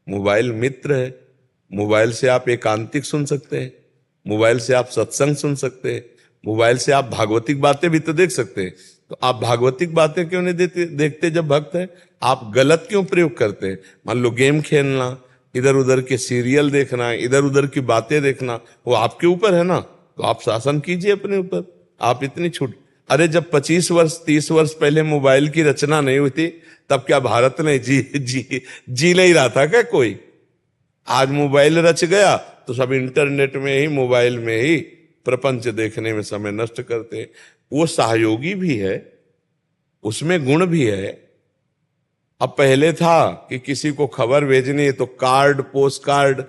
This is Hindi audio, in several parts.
मोबाइल मित्र है। मोबाइल से आप एकांतिक सुन सकते हैं, मोबाइल से आप सत्संग सुन सकते हैं, मोबाइल से आप भागवतिक बातें भी तो देख सकते हैं। तो आप भागवतिक बातें क्यों नहीं देखते जब भक्त है? आप गलत क्यों प्रयोग करते हैं? मान लो गेम खेलना, इधर उधर के सीरियल देखना, इधर उधर की बातें देखना, वो आपके ऊपर है ना। तो आप शासन कीजिए अपने ऊपर। आप इतनी छूट, अरे जब 25 वर्ष 30 वर्ष पहले मोबाइल की रचना नहीं हुई थी, तब क्या भारत ने जी नहीं रहा था क्या कोई? आज मोबाइल रच गया तो सब इंटरनेट में ही, मोबाइल में ही प्रपंच देखने में समय नष्ट करते हैं। वो सहयोगी भी है, उसमें गुण भी है। अब पहले था कि किसी को खबर भेजनी है तो कार्ड, पोस्ट कार्ड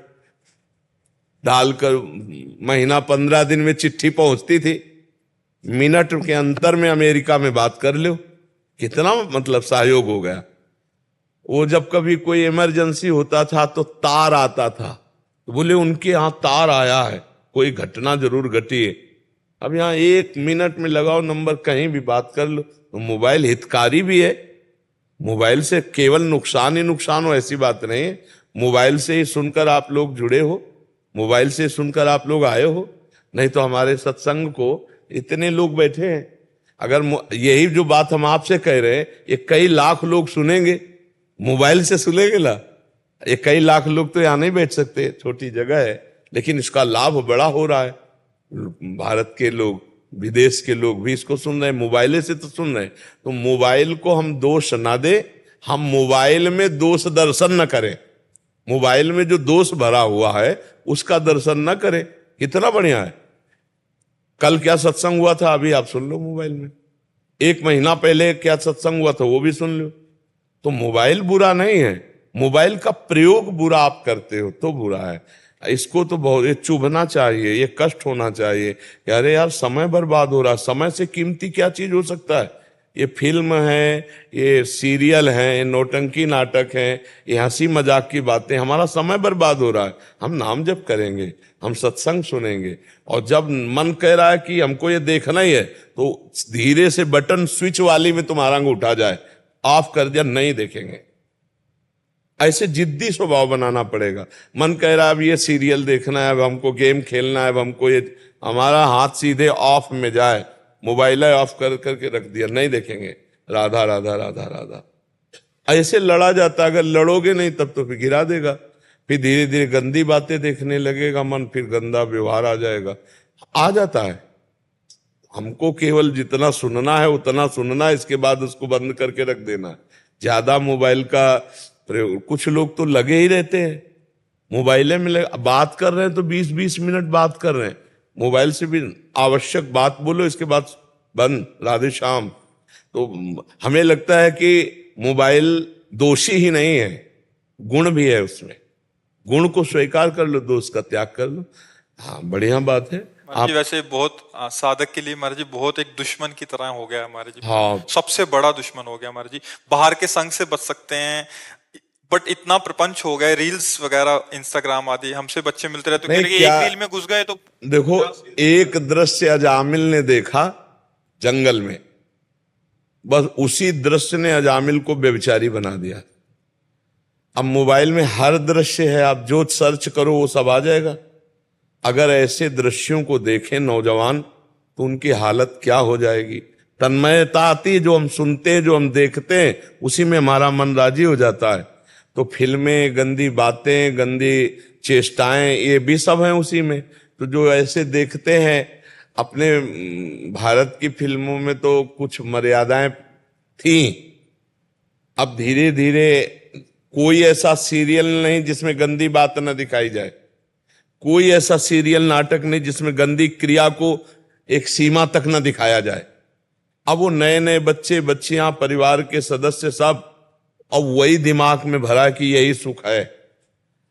डालकर महीना 15 दिन में चिट्ठी पहुंचती थी, मिनट के अंतर में अमेरिका में बात कर लो। कितना मतलब सहयोग हो गया। वो जब कभी कोई इमरजेंसी होता था तो तार आता था, तो बोले उनके यहां तार आया है, कोई घटना जरूर घटी है। अब यहां 1 मिनट में लगाओ नंबर, कहीं भी बात कर लो। तो मोबाइल हितकारी भी है। मोबाइल से केवल नुकसान ही नुकसान हो ऐसी बात नहीं है। मोबाइल से ही सुनकर आप लोग जुड़े हो, मोबाइल से सुनकर आप लोग आए हो। नहीं तो हमारे सत्संग को इतने लोग बैठे हैं, अगर यही जो बात हम आपसे कह रहे हैं ये कई लाख लोग सुनेंगे, मोबाइल से सुनेंगे ना। ये कई लाख लोग तो यहां नहीं बैठ सकते, छोटी जगह है, लेकिन इसका लाभ बड़ा हो रहा है। भारत के लोग, विदेश के लोग भी इसको सुन रहे हैं, मोबाइल से तो सुन रहे हैं। तो मोबाइल को हम दोष ना दे, हम मोबाइल में दोष दर्शन न करें। मोबाइल में जो दोष भरा हुआ है उसका दर्शन न करें। कितना बढ़िया है। कल क्या सत्संग हुआ था अभी आप सुन लो मोबाइल में, 1 महीना पहले क्या सत्संग हुआ था वो भी सुन लो। तो मोबाइल बुरा नहीं है, मोबाइल का प्रयोग बुरा आप करते हो तो बुरा है। इसको तो बहुत ये चुभना चाहिए, ये कष्ट होना चाहिए कि अरे यार समय बर्बाद हो रहा है। समय से कीमती क्या चीज हो सकता है? ये फिल्म है, ये सीरियल है, ये नौटंकी नाटक है, ये हंसी मजाक की बातें, हमारा समय बर्बाद हो रहा है। हम नाम जप करेंगे, हम सत्संग सुनेंगे, और जब मन कह रहा है कि हमको ये देखना ही है तो धीरे से बटन स्विच वाली में तुम्हारा अंगूठा जाए, ऑफ कर दिया, नहीं देखेंगे। ऐसे जिद्दी स्वभाव बनाना पड़ेगा। मन कह रहा है अब ये सीरियल देखना है, अब हमको गेम खेलना है, अब हमको ये, हमारा हाथ सीधे ऑफ में जाए, मोबाइल ऑफ कर करके रख दिया, नहीं देखेंगे, राधा राधा राधा राधा। ऐसे लड़ा जाता। अगर लड़ोगे नहीं तब तो फिर गिरा देगा, फिर धीरे धीरे गंदी बातें देखने लगेगा मन, फिर गंदा व्यवहार आ जाएगा, आ जाता है। हमको केवल जितना सुनना है उतना सुनना है, इसके बाद उसको बंद करके रख देना है। ज्यादा मोबाइल का प्रयोग, कुछ लोग तो लगे ही रहते हैं मोबाइल में, बात कर रहे हैं तो 20-20 मिनट बात कर रहे हैं मोबाइल से भी। आवश्यक बात बोलो, इसके बाद बंद, राधे श्याम। तो हमें लगता है कि मोबाइल दोषी ही नहीं है, गुण भी है उसमें। गुण को स्वीकार कर लो, दोष का त्याग कर लो। हाँ, बढ़िया बात है। आप वैसे बहुत साधक के लिए महाराज जी बहुत एक दुश्मन की तरह हो गया हमारे जी। हाँ, सबसे बड़ा दुश्मन हो गया हमारे जी। बाहर के संग से बच सकते हैं, बट इतना प्रपंच हो गए, रील्स वगैरह इंस्टाग्राम आदि, हमसे बच्चे मिलते रहते हैं, एक रील में घुस गए तो देखो, एक दृश्य अजामिल ने देखा जंगल में, बस उसी दृश्य ने अजामिल को व्यभिचारी बना दिया। अब मोबाइल में हर दृश्य है, आप जो सर्च करो वो सब आ जाएगा। अगर ऐसे दृश्यों को देखें नौजवान तो उनकी हालत क्या हो जाएगी। तन्मयता आती है, जो हम सुनते हैं, जो हम देखते हैं, उसी में हमारा मन राजी हो जाता है। तो फिल्में, गंदी बातें, गंदी चेष्टाएं, ये भी सब हैं उसी में। तो जो ऐसे देखते हैं, अपने भारत की फिल्मों में तो कुछ मर्यादाएं थी, अब धीरे धीरे कोई ऐसा सीरियल नहीं जिसमें गंदी बात न दिखाई जाए, कोई ऐसा सीरियल नाटक नहीं जिसमें गंदी क्रिया को एक सीमा तक न दिखाया जाए। अब वो नए नए बच्चे, बच्चियां, परिवार के सदस्य सब अब वही दिमाग में भरा कि यही सुख है,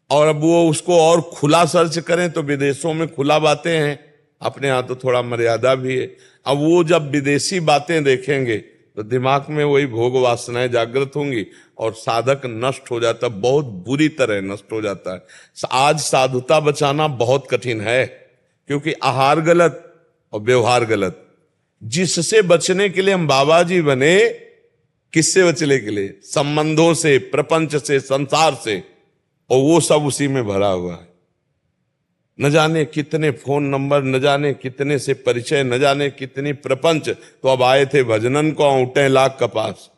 और अब वो उसको और खुला सर्च करें तो विदेशों में खुला बातें हैं, अपने यहाँ तो थोड़ा मर्यादा भी है। अब वो जब विदेशी बातें देखेंगे तो दिमाग में वही भोग वासनाएं जागृत होंगी और साधक नष्ट हो जाता, बहुत बुरी तरह नष्ट हो जाता है। आज साधुता बचाना बहुत कठिन है, क्योंकि आहार गलत और व्यवहार गलत। जिससे बचने के लिए हम बाबा जी बने, किससे बचने के लिए? संबंधों से, प्रपंच से, संसार से। और वो सब उसी में भरा हुआ है। न जाने कितने फोन नंबर, न जाने कितने से परिचय, न जाने कितनी प्रपंच। तो अब आए थे भजनन को औंटे लाख कपास,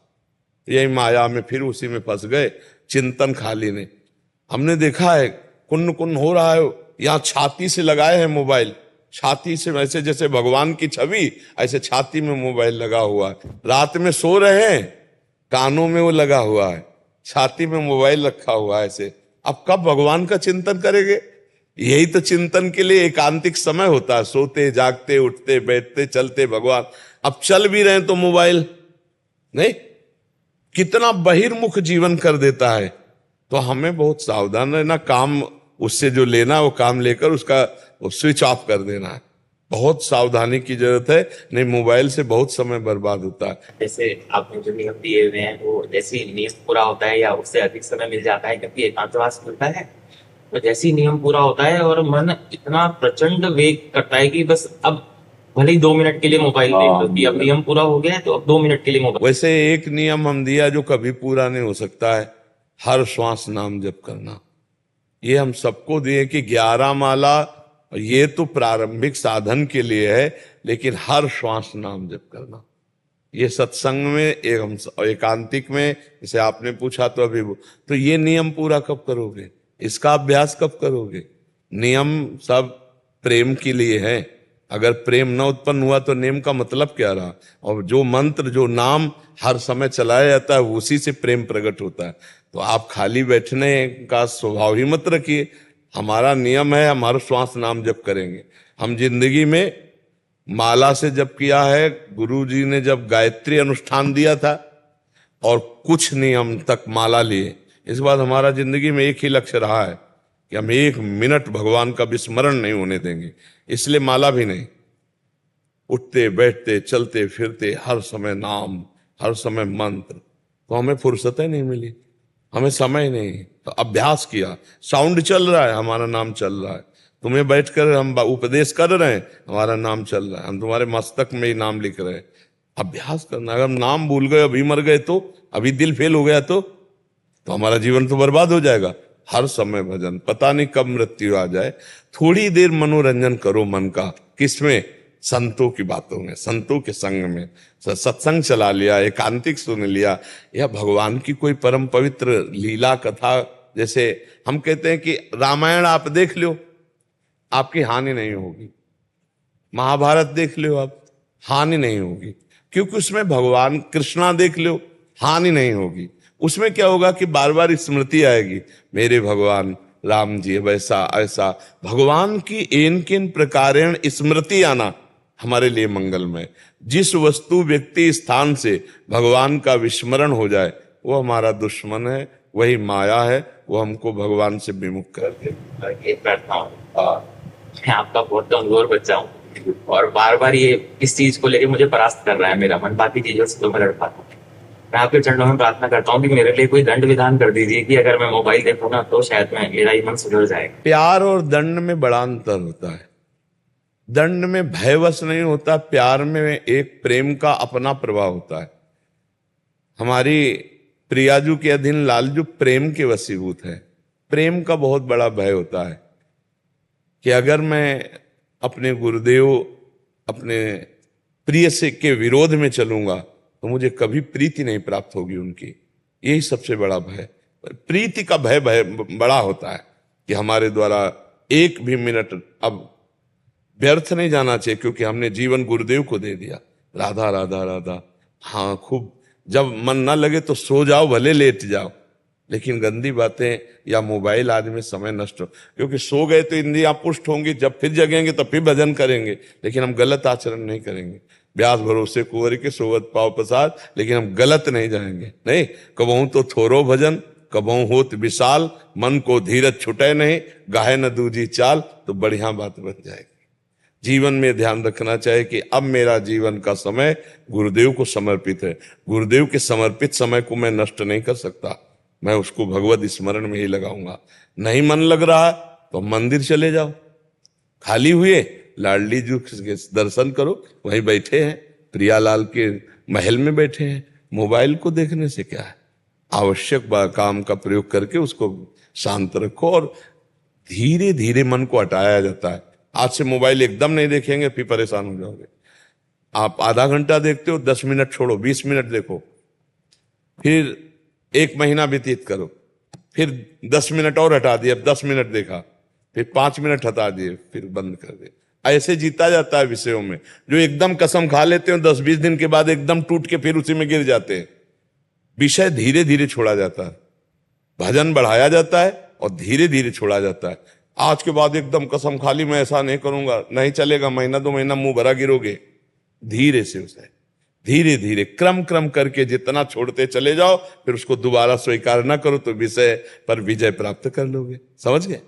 यही माया में फिर उसी में फंस गए। चिंतन खाली नहीं। हमने देखा है कुन्न कुन्न हो रहा है, यहाँ छाती से लगाए हैं मोबाइल, छाती से, वैसे जैसे भगवान की छवि ऐसे छाती में मोबाइल लगा हुआ है। रात में सो रहे हैं, कानों में वो लगा हुआ है, छाती में मोबाइल रखा हुआ है ऐसे। अब कब भगवान का चिंतन करेंगे? यही तो चिंतन के लिए एकांतिक समय होता है, सोते जागते उठते बैठते चलते भगवान। अब चल भी रहे हैं तो मोबाइल नहीं, कितना बहिर्मुख जीवन कर देता है। तो हमें बहुत सावधान रहना, काम उससे जो लेना वो काम लेकर उसका स्विच ऑफ कर देना है। बहुत सावधानी की जरूरत है, नहीं मोबाइल से बहुत समय बर्बाद होता है। जैसे आपने जो नियम दिए हुए हैं वो जैसे ही नियम पूरा होता है या उससे अधिक समय मिल जाता है क्योंकि एकांतवास मिलता है, तो जैसे ही नियम पूरा होता है और मन इतना प्रचंड वेग करता है कि बस अब भले ही 2 मिनट के लिए मोबाइल देख लो कि अब नियम पूरा हो गया है तो अब 2 मिनट के लिए मोबाइल। वैसे एक नियम हम दिया जो कभी पूरा नहीं हो सकता है, हर श्वास नाम जप करना। ये हम सबको दिए कि 11 माला, ये तो प्रारंभिक साधन के लिए है, लेकिन हर श्वास नाम जप करना। ये सत्संग में एकांतिक में, जैसे आपने पूछा तो अभी तो ये नियम पूरा कब करोगे? इसका अभ्यास कब करोगे? नियम सब प्रेम के लिए है। अगर प्रेम न उत्पन्न हुआ तो नियम का मतलब क्या रहा? और जो मंत्र, जो नाम हर समय चलाया जाता है, उसी से प्रेम प्रकट होता है। तो आप खाली बैठने का स्वभाव ही मत रखिए। हमारा नियम है, हम हर श्वास नाम जप करेंगे। हम जिंदगी में माला से जप किया है, गुरु जी ने जब गायत्री अनुष्ठान दिया था और कुछ नियम तक माला लिए। इस बाद हमारा जिंदगी में एक ही लक्ष्य रहा है कि हम 1 मिनट भगवान का विस्मरण नहीं होने देंगे। इसलिए माला भी नहीं, उठते बैठते चलते फिरते हर समय नाम, हर समय मंत्र। तो हमें फुर्सत ही नहीं मिली, हमें समय नहीं। तो अभ्यास किया, साउंड चल रहा है, हमारा नाम चल रहा है। तुम्हें बैठकर हम उपदेश कर रहे हैं, हमारा नाम चल रहा है, हम तुम्हारे मस्तक में ही नाम लिख रहे हैं। अभ्यास करना। अगर हम नाम भूल गए, अभी मर गए तो, अभी दिल फेल हो गया तो हमारा जीवन तो बर्बाद हो जाएगा। हर समय भजन, पता नहीं कब मृत्यु आ जाए। थोड़ी देर मनोरंजन करो मन का, किसमें? संतों की बातों में, संतों के संग में। सत्संग चला लिया, एकांतिक सुन लिया, या भगवान की कोई परम पवित्र लीला कथा। जैसे हम कहते हैं कि रामायण आप देख लो, आपकी हानि नहीं होगी। महाभारत देख लो आप, हानि नहीं होगी, क्योंकि उसमें भगवान कृष्णा देख लो, हानि नहीं होगी। उसमें क्या होगा कि बार बार स्मृति आएगी, मेरे भगवान राम जी वैसा ऐसा। भगवान की एन किन प्रकारेण स्मृति आना हमारे लिए मंगलमय। जिस वस्तु व्यक्ति स्थान से भगवान का विस्मरण हो जाए, वो हमारा दुश्मन है, वही माया है, वो हमको भगवान से विमुख कर दे। मैं आपका बहुत कमजोर बच्चा हूँ और बार बार ये इस चीज को लेके मुझे परास्त कर रहा है मेरा मन। बाकी चीजों से तो मैं लड़ पाता हूँ। मैं आपके चरणों में प्रार्थना करता हूँ कि मेरे लिए कोई दंड विधान कर दीजिए कि अगर मैं मोबाइल देखूँ ना तो शायद मेरा ही मन सुधर जाएगा। प्यार और दंड में बड़ा अंतर होता है। दंड में भयवश नहीं होता, प्यार में एक प्रेम का अपना प्रभाव होता है। हमारी प्रियाजू के अधीन लालजू प्रेम के वशीभूत है। प्रेम का बहुत बड़ा भय होता है कि अगर मैं अपने गुरुदेव, अपने प्रिय से के विरोध में चलूंगा तो मुझे कभी प्रीति नहीं प्राप्त होगी उनकी। यही सबसे बड़ा भय। प्रीति का भय बड़ा होता है कि हमारे द्वारा एक भी मिनट अब व्यर्थ नहीं जाना चाहिए, क्योंकि हमने जीवन गुरुदेव को दे दिया। राधा राधा राधा, हाँ खूब। जब मन ना लगे तो सो जाओ, भले लेट जाओ, लेकिन गंदी बातें या मोबाइल आदि में समय नष्ट हो। क्योंकि सो गए तो इंद्रियां पुष्ट होंगी, जब फिर जगेंगे तो फिर भजन करेंगे, लेकिन हम गलत आचरण नहीं करेंगे। व्यास भरोसे कुंवर के सोवत पाव प्रसाद, लेकिन हम गलत नहीं जाएंगे। नहीं, कबहू तो थोरो भजन, कबहू होत विशाल, मन को धीरज छुटे नहीं, गाहे न दूजी चाल, तो बढ़िया बात बन जाएगी। जीवन में ध्यान रखना चाहिए कि अब मेरा जीवन का समय गुरुदेव को समर्पित है। गुरुदेव के समर्पित समय को मैं नष्ट नहीं कर सकता, मैं उसको भगवत स्मरण में ही लगाऊंगा। नहीं मन लग रहा तो मंदिर चले जाओ, खाली हुए लाडली जी के दर्शन करो, वहीं बैठे हैं, प्रियालाल के महल में बैठे हैं। मोबाइल को देखने से क्या है? आवश्यक काम का प्रयोग करके उसको शांत रखो और धीरे धीरे मन को हटाया जाता है। आज से मोबाइल एकदम नहीं देखेंगे, फिर परेशान हो जाओगे। आप आधा घंटा देखते हो, 10 मिनट छोड़ो, 20 मिनट देखो, फिर 1 महीना व्यतीत करो, फिर 10 मिनट और हटा दिए, अब 10 मिनट देखा, फिर 5 मिनट हटा दिए, फिर बंद कर दिए। ऐसे जीता जाता है विषयों में। जो एकदम कसम खा लेते हो 10-20 दिन के बाद एकदम टूट के फिर उसी में गिर जाते हैं। विषय धीरे धीरे छोड़ा जाता है, भजन बढ़ाया जाता है और धीरे धीरे छोड़ा जाता है। आज के बाद एकदम कसम खा ली मैं ऐसा नहीं करूंगा, नहीं चलेगा, महीना 2 महीना मुंह भरा गिरोगे। धीरे से उसे धीरे धीरे क्रम करके जितना छोड़ते चले जाओ, फिर उसको दोबारा स्वीकार ना करो तो विषय पर विजय प्राप्त कर लोगे। समझ गए?